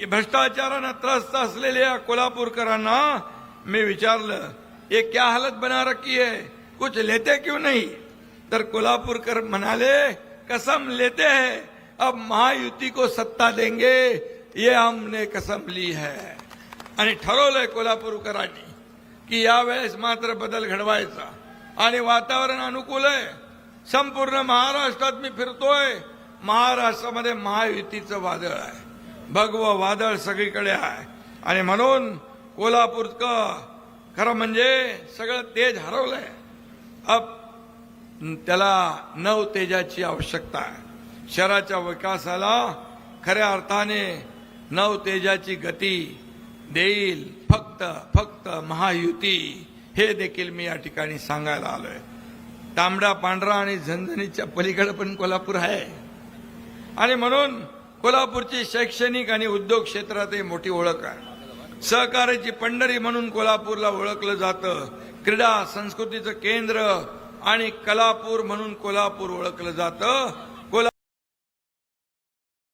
भ्रष्टाचारानं त्रस्त असलेल्या कोल्हापूरकरांना मी विचारलं, ये क्या हालत बना रखी है, कुछ लेते क्यों नहीं? तर कोल्हापूरकर म्हणाले, कसम लेते हैं, अब महायुति को सत्ता देंगे, ये हमने कसम ली है. आणि ठरवलंय कोल्हापूरकरांनी की यावेळेस मात्र बदल घडवायचा आणि वातावरण अनुकूल आहे. संपूर्ण महाराष्ट्रात मी फिरतोय, महाराष्ट्रामध्ये महायुतीचं वादळ आहे, भगवं वादळ सगळीकडे आहे. आणि म्हणून कोल्हापूरचं खरं म्हणजे सगळं तेज हरवलंय. अब त्याला नव तेजाची आवश्यकता आहे. शहराच्या विकासाला खऱ्या अर्थाने नव तेजाची गती देईल फक्त महायुती. हे देखील मी या ठिकाणी सांगायला आलोय. तांबडा पांढरा आणि झणझणीच्या पलीकडे पण कोल्हापूर आहे. आणि म्हणून कोल्हापूरची शैक्षणिक आणि उद्योग क्षेत्रातही मोठी ओळख आहे. सहकार्याची पंढरी म्हणून कोल्हापूरला ओळखलं जातं. क्रीडा संस्कृतीचं केंद्र आणि कलापूर म्हणून कोल्हापूर ओळखलं जातं.